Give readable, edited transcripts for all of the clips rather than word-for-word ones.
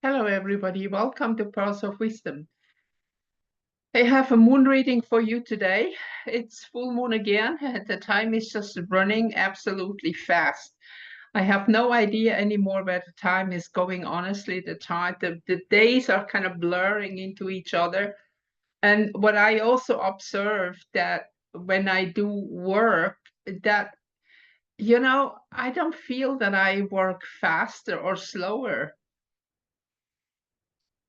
Hello, everybody. Welcome to Pearls of Wisdom. I have a moon reading for you today. It's full moon again. The time is just running absolutely fast. I have no idea anymore where the time is going. Honestly, the days are kind of blurring into each other. And what I also observe that when I do work, that I don't feel that I work faster or slower,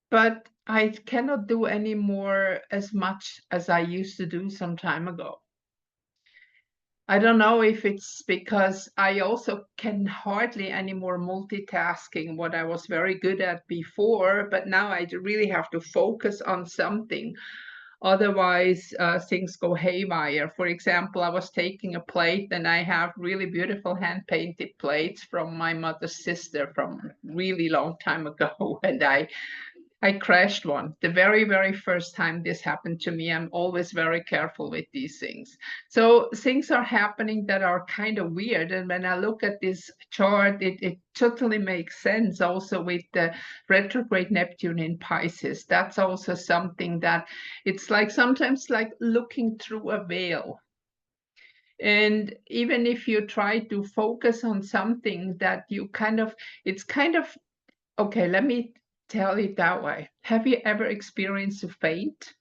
but I cannot do anymore as much as I used to do some time ago. I don't know if it's because I also can hardly anymore multitasking what I was very good at before, but now I really have to focus on something. Otherwise, things go haywire. For example, I was taking a plate and I have really beautiful hand-painted plates from my mother's sister from a really long time ago, and I crashed one. The very, very first time this happened to me, I'm always very careful with these things. So things are happening that are kind of weird. And when I look at this chart, it totally makes sense also with the retrograde Neptune in Pisces. That's also something that it's like sometimes like looking through a veil. And even if you try to focus on something that you it's kind of okay, let me tell it that way. Have you ever experienced a faint?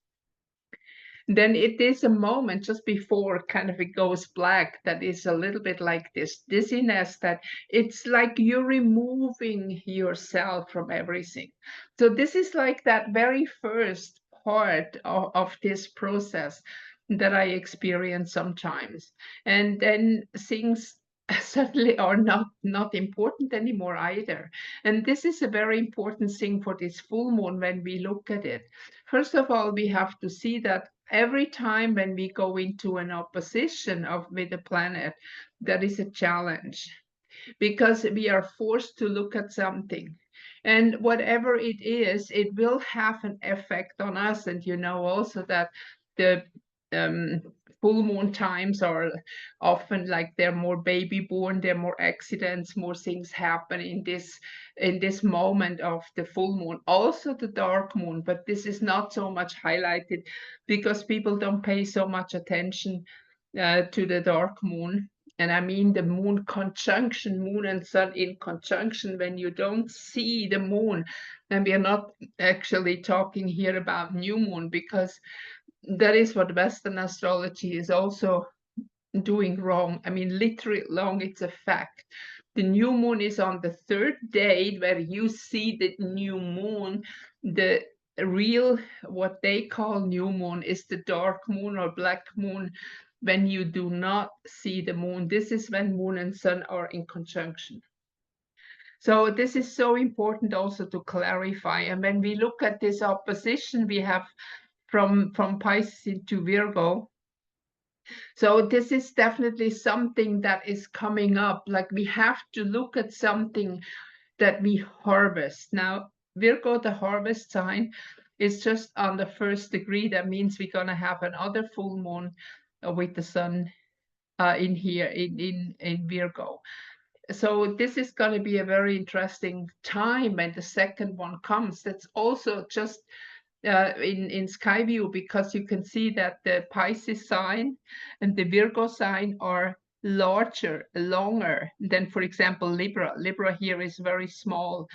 Then it is a moment just before kind of it goes black that is a little bit like this dizziness, that it's like you're removing yourself from everything. So this is like that very first part of this process that I experience sometimes. And then things suddenly are not important anymore either. And this is a very important thing for this full moon when we look at it. First of all, we have to see that every time when we go into an opposition with a planet, that is a challenge because we are forced to look at something. And whatever it is, it will have an effect on us. And you know also that the um, full moon times are often like they're more baby born, there are more accidents, more things happen in this moment of the full moon. Also the dark moon, but this is not so much highlighted because people don't pay so much attention to the dark moon. And I mean the moon conjunction, moon and sun in conjunction, when you don't see the moon. And we are not actually talking here about new moon, because that is what Western astrology is also doing wrong. I mean, literally wrong, it's a fact. The new moon is on the third day where you see the new moon. The real, what they call new moon, is the dark moon or black moon when you do not see the moon. This is when moon and sun are in conjunction. So this is so important also to clarify. And when we look at this opposition we have from Pisces to Virgo, so this is definitely something that is coming up. Like we have to look at something that we harvest. Now, Virgo, the harvest sign, is just on the first degree. That means we're going to have another full moon with the sun in here in Virgo. So this is going to be a very interesting time when the second one comes. That's also just in SkyView, because you can see that the Pisces sign and the Virgo sign are larger, longer than, for example, Libra. Libra here is very small,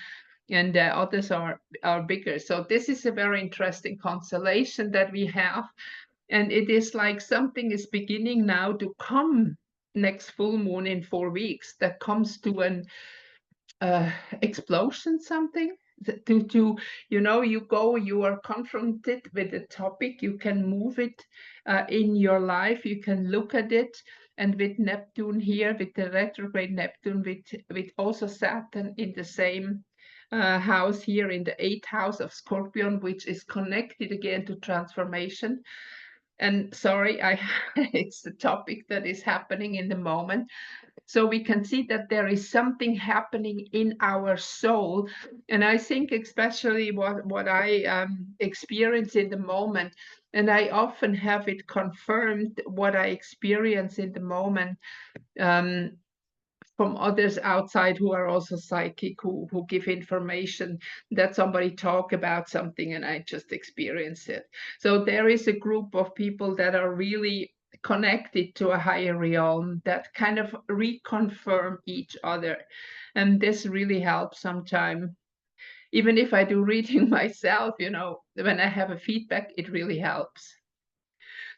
and others are bigger. So this is a very interesting constellation that we have. And it is like something is beginning now to come next full moon in 4 weeks, that comes to an explosion, something to you are confronted with a topic, you can move it in your life, you can look at it. And with Neptune here, with the retrograde Neptune, with also Saturn in the same house here in the 8th house of Scorpion, which is connected again to transformation. And sorry, it's the topic that is happening in the moment. So we can see that there is something happening in our soul. And I think especially what I experience in the moment, and I often have it confirmed, what I experience in the moment from others outside who are also psychic, who give information that somebody talk about something and I just experience it. So there is a group of people that are really connected to a higher realm that kind of reconfirm each other. And this really helps sometimes. Even if I do reading myself, you know, when I have a feedback, it really helps.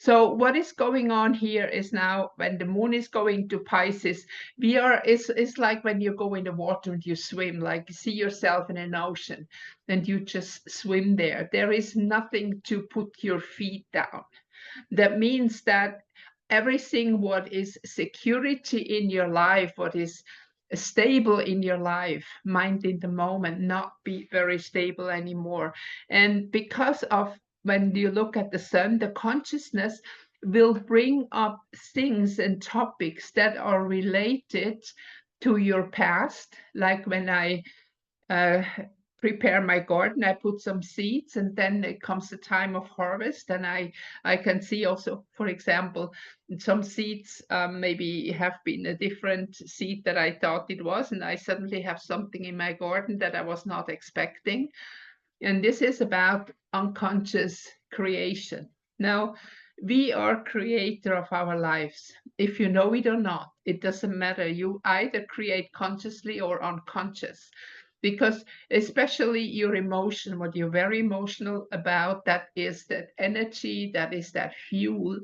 So what is going on here is now when the moon is going to Pisces, it's like when you go in the water and you swim, like you see yourself in an ocean and you just swim there. There is nothing to put your feet down. That means that everything what is security in your life, what is stable in your life, mind in the moment, not be very stable anymore. And because of when you look at the sun, the consciousness will bring up things and topics that are related to your past, like when I uh, prepare my garden, I put some seeds, and then it comes the time of harvest, and I can see also, for example, some seeds maybe have been a different seed that I thought it was, and I suddenly have something in my garden that I was not expecting. And this is about unconscious creation. Now, we are creator of our lives. If you know it or not, it doesn't matter. You either create consciously or unconscious, because especially your emotion, what you're very emotional about, that is that energy, that is that fuel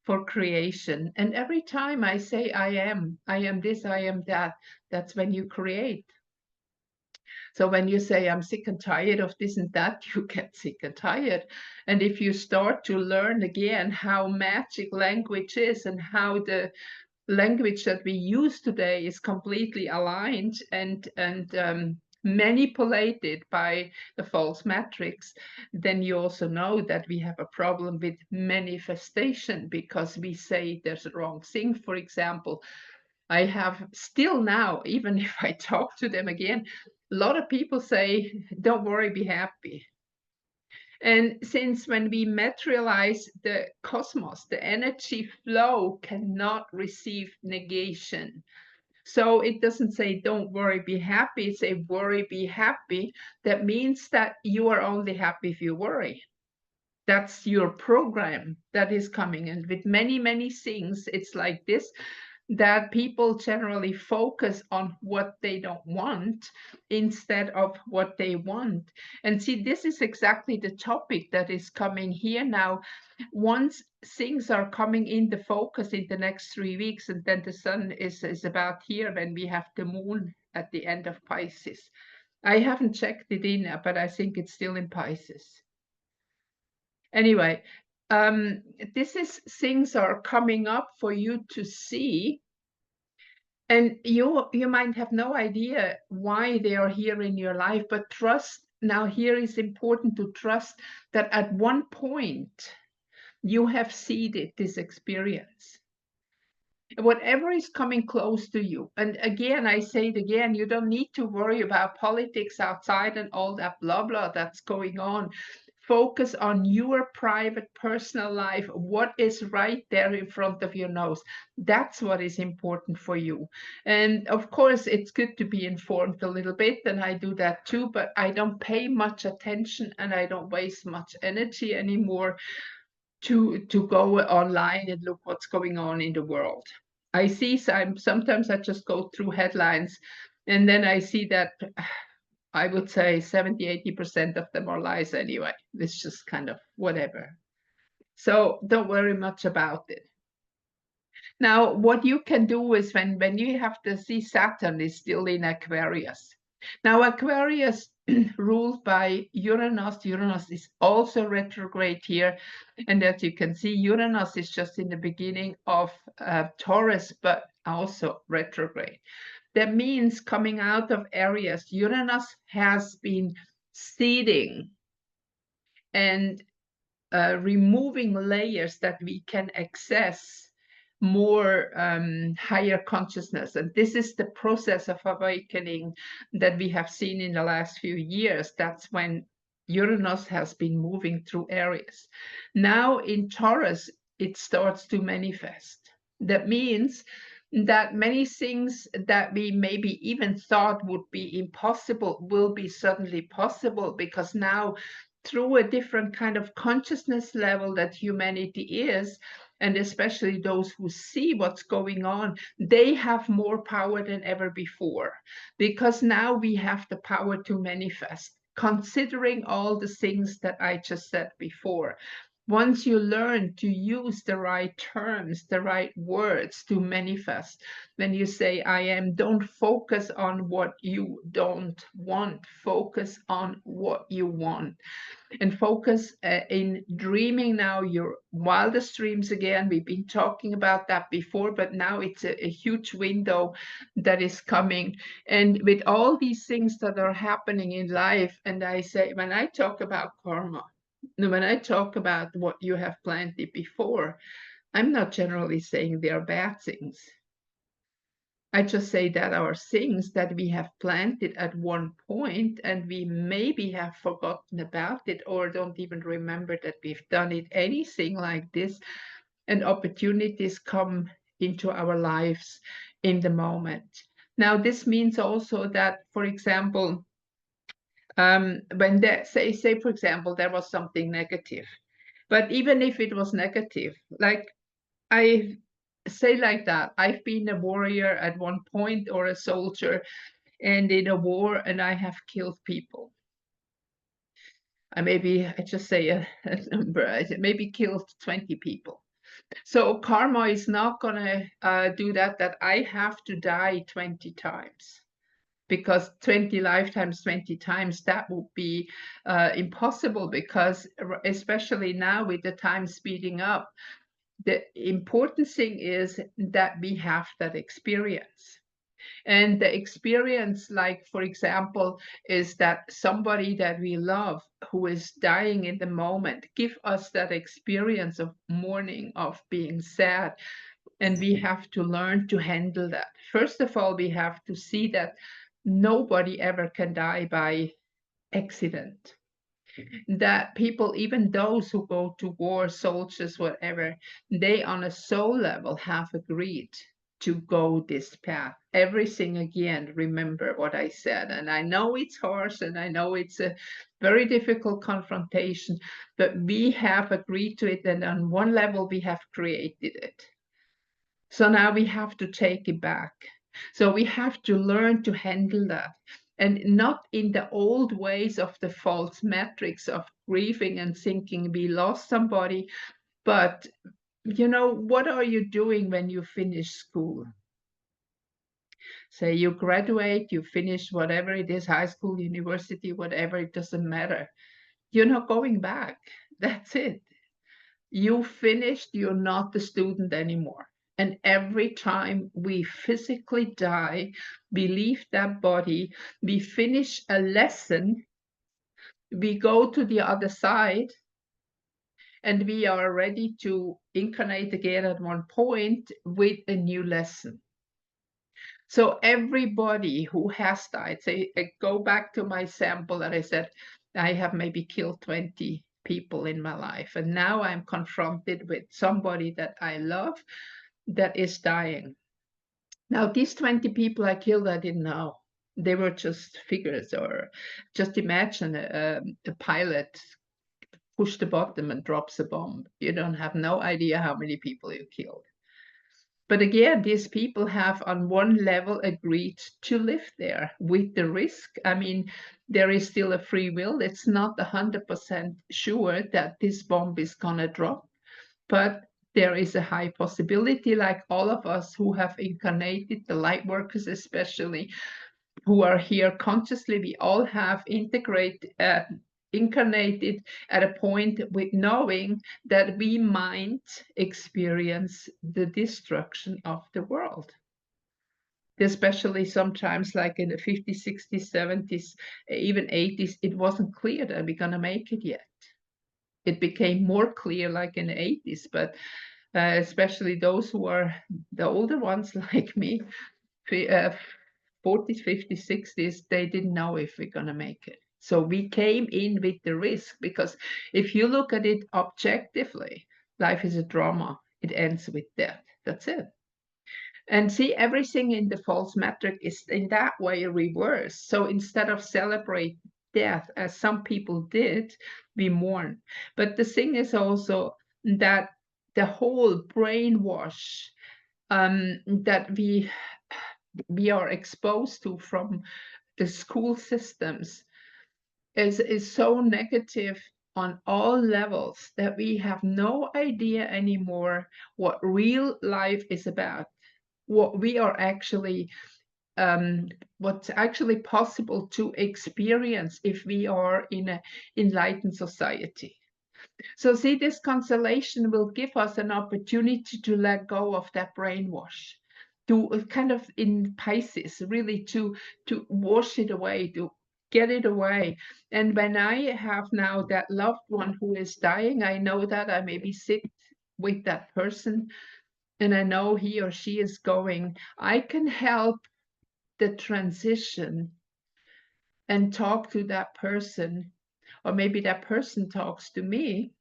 for creation. And every time I say I am this, I am that, that's when you create. So when you say, I'm sick and tired of this and that, you get sick and tired. And if you start to learn again how magic language is and how the language that we use today is completely aligned and manipulated by the false matrix, then you also know that we have a problem with manifestation because we say there's a wrong thing. For example, I have still now, even if I talk to them again, a lot of people say, don't worry, be happy. And since when we materialize the cosmos, the energy flow cannot receive negation. So it doesn't say, don't worry, be happy. It say, worry, be happy. That means that you are only happy if you worry. That's your program that is coming. And with many, many things, it's like this, that people generally focus on what they don't want instead of what they want. And see, this is exactly the topic that is coming here now. Once things are coming in the focus in the next 3 weeks, and then the sun is about here when we have the moon at the end of Pisces. I haven't checked it in, but I think it's still in Pisces. Anyway, this is things are coming up for you to see. And you might have no idea why they are here in your life, but trust, now here is important to trust that at one point you have seeded this experience. Whatever is coming close to you, and again, I say it again, you don't need to worry about politics outside and all that blah blah that's going on. Focus on your private personal life, what is right there in front of your nose. That's what is important for you. And of course, it's good to be informed a little bit, and I do that too, but I don't pay much attention and I don't waste much energy anymore to go online and look what's going on in the world. I see sometimes I just go through headlines and then I see that I would say 70-80% of them are lies anyway. It's just kind of whatever. So don't worry much about it. Now, what you can do is when you have to see Saturn is still in Aquarius. Now, Aquarius ruled by Uranus. Uranus is also retrograde here. And as you can see, Uranus is just in the beginning of Taurus, but also retrograde. That means coming out of Aries, Uranus has been seeding and removing layers that we can access more higher consciousness. And this is the process of awakening that we have seen in the last few years. That's when Uranus has been moving through Aries. Now in Taurus, it starts to manifest. That means that many things that we maybe even thought would be impossible will be suddenly possible, because now, through a different kind of consciousness level that humanity is, and especially those who see what's going on, they have more power than ever before, because now we have the power to manifest, considering all the things that I just said before. Once you learn to use the right terms, the right words to manifest, when you say I am, don't focus on what you don't want, focus on what you want. And focus in dreaming now your wildest dreams again. We've been talking about that before, but now it's a huge window that is coming. And with all these things that are happening in life, and I say, when I talk about karma, when I talk about what you have planted before, I'm not generally saying they are bad things. I just say that are things that we have planted at one point, and we maybe have forgotten about it or don't even remember that we've done it, anything like this, and opportunities come into our lives in the moment. Now, this means also that, for example, when they say, for example, there was something negative, but even if it was negative, like I say like that, I've been a warrior at one point, or a soldier, and in a war, and I have killed people. I just say a number, I maybe killed 20 people. So karma is not gonna do that I have to die 20 times, because 20 lifetimes, 20 times, that would be impossible, because especially now with the time speeding up, the important thing is that we have that experience. And the experience, like, for example, is that somebody that we love who is dying in the moment, give us that experience of mourning, of being sad. And we have to learn to handle that. First of all, we have to see that nobody ever can die by accident. That people, even those who go to war, soldiers, whatever, they on a soul level have agreed to go this path. Everything, again, remember what I said. And I know it's harsh, and I know it's a very difficult confrontation, but we have agreed to it, and on one level we have created it. So now we have to take it back. So we have to learn to handle that, and not in the old ways of the false metrics of grieving and thinking we lost somebody. But what are you doing when you finish school? Say you graduate, you finish whatever it is, high school, university, whatever, it doesn't matter. You're not going back. That's it. You finished, you're not the student anymore. And every time we physically die, we leave that body, we finish a lesson, we go to the other side, and we are ready to incarnate again at one point with a new lesson. So everybody who has died, say, I go back to my sample that I said, I have maybe killed 20 people in my life, and now I'm confronted with somebody that I love that is dying. Now, these 20 people I killed, I didn't know. They were just figures. Or just imagine a pilot push the button and drops a bomb. You don't have no idea how many people you killed. But again, these people have on one level agreed to live there with the risk. I mean, there is still a free will. It's not 100% sure that this bomb is gonna drop, but there is a high possibility, like all of us who have incarnated, the light workers especially, who are here consciously, we all have incarnated at a point with knowing that we might experience the destruction of the world. Especially sometimes, like in the 50s, 60s, 70s, even 80s, it wasn't clear that we're going to make it yet. It became more clear like in the 80s, but especially those who are the older ones like me, 40s, 50s, 60s, they didn't know if we're going to make it. So we came in with the risk, because if you look at it objectively, life is a drama. It ends with death. That's it. And see, everything in the false metric is in that way reversed. So instead of celebrate death, as some people did, we mourn. But the thing is also that the whole brainwash that we are exposed to from the school systems is so negative on all levels that we have no idea anymore what real life is about, what we are actually what's actually possible to experience if we are in an enlightened society. So see, this constellation will give us an opportunity to let go of that brainwash, to kind of in Pisces, really to wash it away, to get it away. And when I have now that loved one who is dying, I know that I maybe sit with that person and I know he or she is going, I can help the transition and talk to that person, or maybe that person talks to me.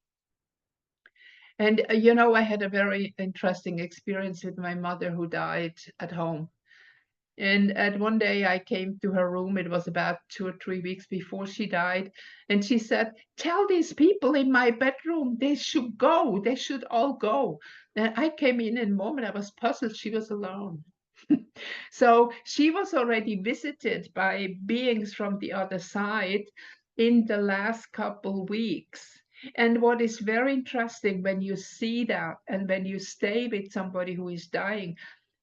And I had a very interesting experience with my mother who died at home. And at one day I came to her room, it was about 2 or 3 weeks before she died, and she said, tell these people in my bedroom they should go, they should all go. And I came in a moment, I was puzzled, she was alone. So she was already visited by beings from the other side in the last couple weeks. And what is very interesting when you see that and when you stay with somebody who is dying,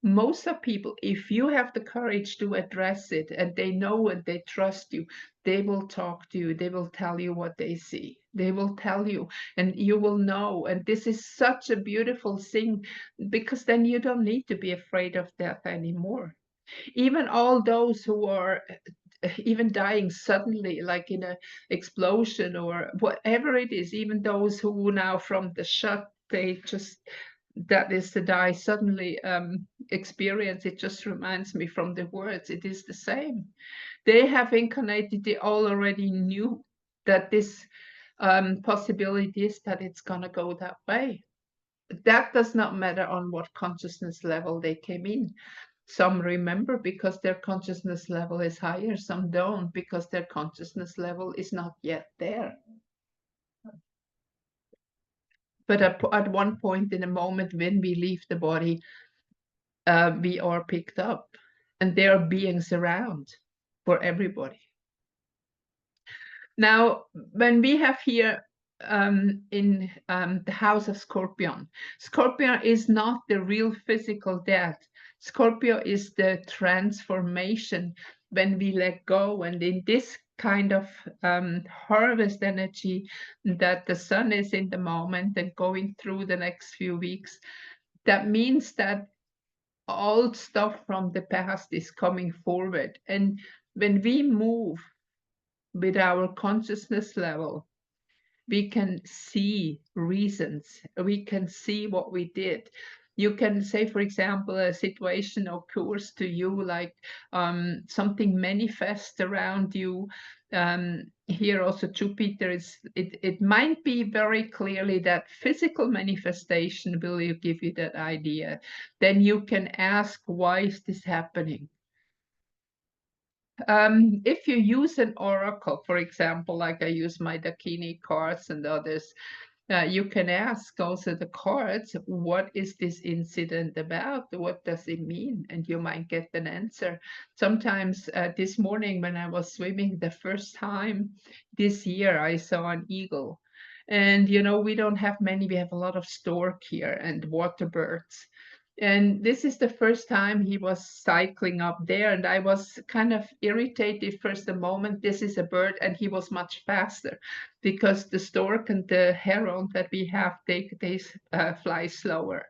most of people, if you have the courage to address it and they know and they trust you, they will talk to you, they will tell you what they see, they will tell you, and you will know. And this is such a beautiful thing, because then you don't need to be afraid of death anymore. Even all those who are even dying suddenly, like in a explosion or whatever it is, even those who now from the shock, they just, that is the die suddenly experience, it just reminds me from the words, it is the same. They have incarnated, they all already knew that this possibility is that it's going to go that way. That does not matter on what consciousness level they came in. Some remember because their consciousness level is higher, some don't because their consciousness level is not yet there. But at one point in a moment when we leave the body, we are picked up, and there are beings around for everybody. Now, when we have here in the house of Scorpion, Scorpion is not the real physical death. Scorpio is the transformation when we let go, and in this kind of harvest energy that the sun is in the moment and going through the next few weeks, that means that old stuff from the past is coming forward. And when we move with our consciousness level, we can see reasons, we can see what we did. You can say, for example, a situation occurs to you, like something manifests around you. Here also Jupiter is, it might be very clearly that physical manifestation will give you that idea. Then you can ask, why is this happening? If you use an oracle, for example, like I use my Dakini cards and others, you can ask also the cards, what is this incident about? What does it mean? And you might get an answer. Sometimes this morning when I was swimming the first time this year, I saw an eagle. And, we don't have many, we have a lot of stork here and water birds. And this is the first time he was cycling up there. And I was kind of irritated first a moment. This is a bird, and he was much faster because the stork and the heron that we have, they fly slower.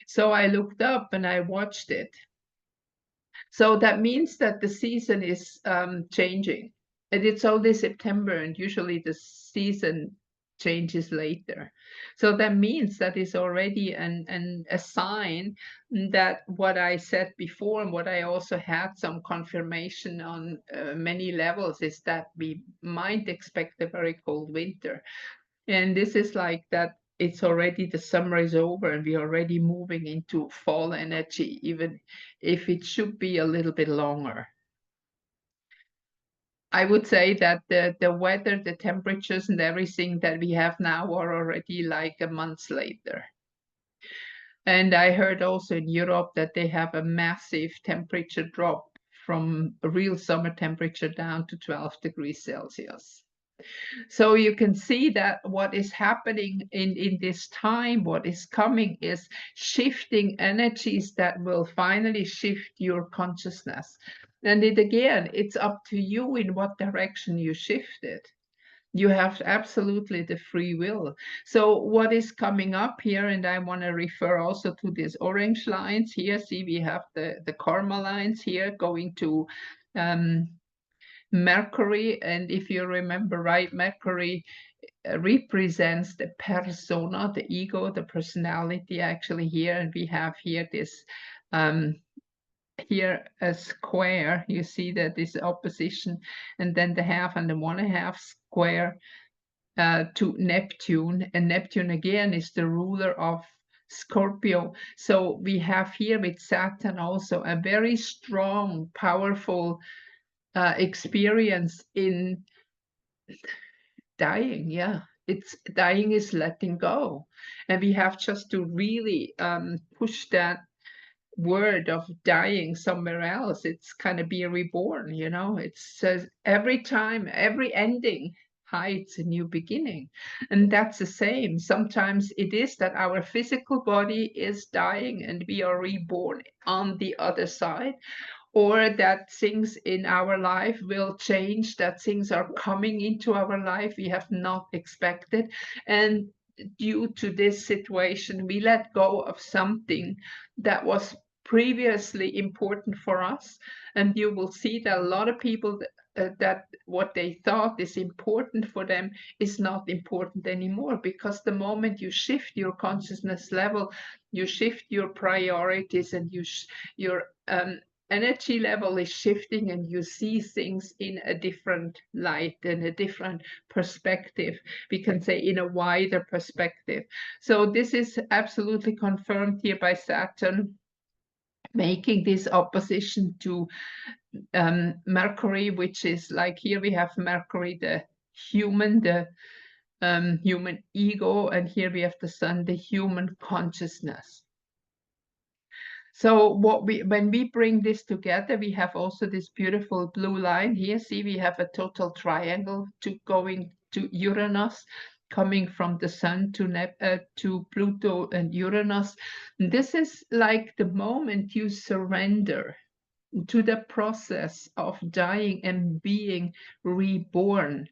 So I looked up and I watched it. So that means that the season is changing. And it's only September, and usually the season changes later. So that means that is already a sign that what I said before, and what I also had some confirmation on many levels, is that we might expect a very cold winter. And this is like that it's already, the summer is over and we're already moving into fall energy, even if it should be a little bit longer. I would say that the weather, the temperatures and everything that we have now are already like a month later. And I heard also in Europe that they have a massive temperature drop from a real summer temperature down to 12 degrees Celsius. So you can see that what is happening in this time, what is coming is shifting energies that will finally shift your consciousness. And it's up to you in what direction you shift it. You have absolutely the free will. So what is coming up here, and I want to refer also to these orange lines here. See, we have the karma lines here going to Mercury, and if you remember right, Mercury represents the persona, the ego, the personality actually here, and we have here this here a square. You see that this opposition, and then the half and the 1/2 square to Neptune, and Neptune again is the ruler of Scorpio. So we have here with Saturn also a very strong, powerful experience in dying. Yeah, it's dying is letting go, and we have just to really push that word of dying somewhere else. It's kind of be reborn, you know. It says every time, every ending hides a new beginning, and that's the same. Sometimes it is that our physical body is dying and we are reborn on the other side, or that things in our life will change, that things are coming into our life we have not expected, and due to this situation we let go of something that was previously important for us. And you will see that a lot of people that what they thought is important for them is not important anymore, because the moment you shift your consciousness level, you shift your priorities, and your energy level is shifting, and you see things in a different light, in a different perspective. We can say in a wider perspective. So this is absolutely confirmed here by Saturn, making this opposition to Mercury, which is like here we have Mercury, the human, the human ego, and here we have the Sun, the human consciousness. So when we bring this together, we have also this beautiful blue line here. See, we have a total triangle going to Uranus, coming from the Sun to Pluto and Uranus. And this is like the moment you surrender to the process of dying and being reborn,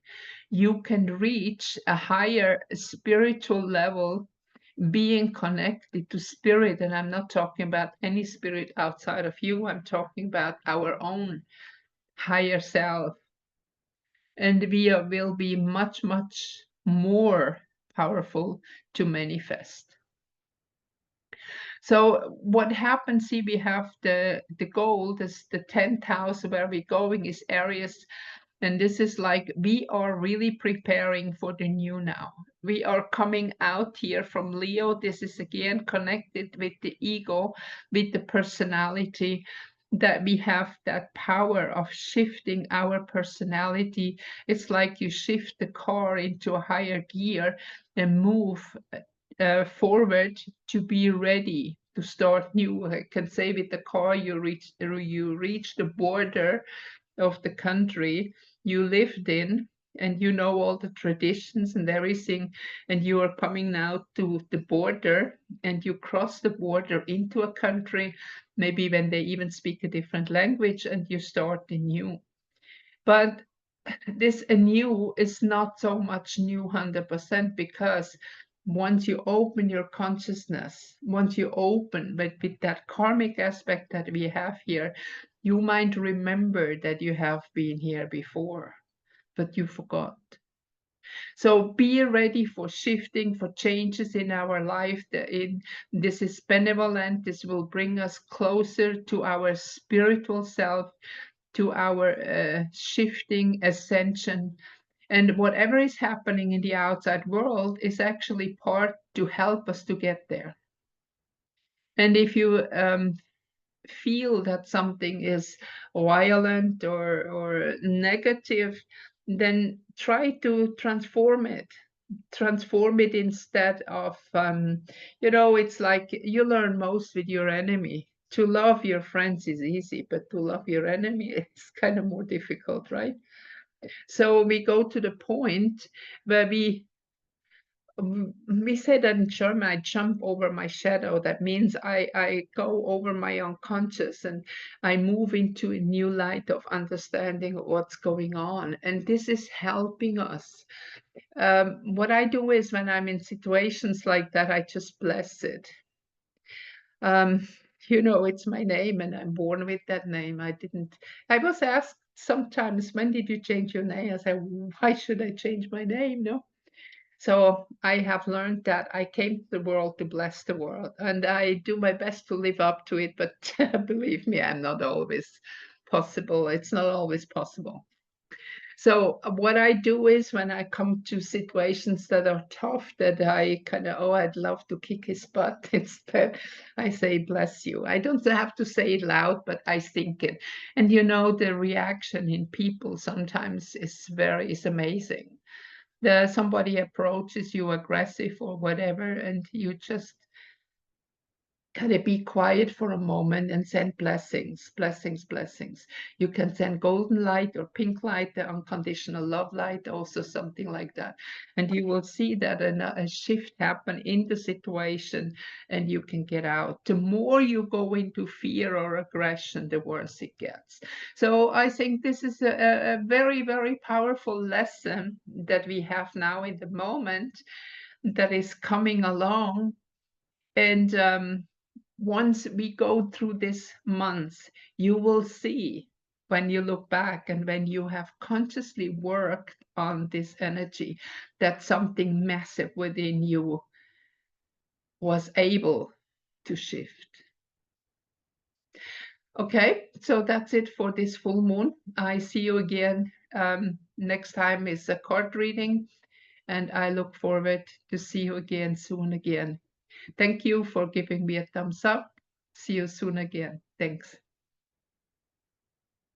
you can reach a higher spiritual level, being connected to spirit. And I'm not talking about any spirit outside of you, I'm talking about our own higher self. And we will be much, much more powerful to manifest. So what happens, see, we have the goal, this the 10th house where we're going is Aries. And this is like, we are really preparing for the new now. We are coming out here from Leo. This is again connected with the ego, with the personality, that we have that power of shifting our personality. It's like you shift the car into a higher gear and move forward to be ready to start new. I can say with the car, you reach the border of the country you lived in, and you know all the traditions and everything, and you are coming now to the border, and you cross the border into a country, maybe when they even speak a different language, and you start anew. But this anew is not so much new 100%, because once you open your consciousness, once you open, but with that karmic aspect that we have here, you might remember that you have been here before, but you forgot. So be ready for shifting, for changes in our life. This is benevolent. This will bring us closer to our spiritual self, to our shifting ascension. And whatever is happening in the outside world is actually part to help us to get there. And if you feel that something is violent or negative, then try to transform it. Transform it instead of, it's like you learn most with your enemy. To love your friends is easy, but to love your enemy, it's kind of more difficult, right? So we go to the point where we say that in German, I jump over my shadow. That means I go over my unconscious and I move into a new light of understanding of what's going on. And this is helping us. What I do is when I'm in situations like that, I just bless it. Um, it's my name and I'm born with that name. I was asked sometimes, when did you change your name? I said, why should I change my name? No. So I have learned that I came to the world to bless the world, and I do my best to live up to it. But believe me, I'm not always possible. It's not always possible. So what I do is when I come to situations that are tough, that I kind of, I'd love to kick his butt. Instead, I say, bless you. I don't have to say it loud, but I think it. And the reaction in people sometimes is amazing. Somebody approaches you aggressive or whatever, and you just kind of be quiet for a moment and send blessings, blessings, blessings. You can send golden light or pink light, the unconditional love light, also something like that. And you will see that a shift happen in the situation and you can get out. The more you go into fear or aggression, the worse it gets. So I think this is a very, very powerful lesson that we have now in the moment that is coming along. And once we go through this month, you will see when you look back and when you have consciously worked on this energy that something massive within you was able to shift. Okay, so that's it for this full moon. I see you again. Next time is a card reading, and I look forward to see you again soon again. Thank you for giving me a thumbs up. See you soon again. Thanks.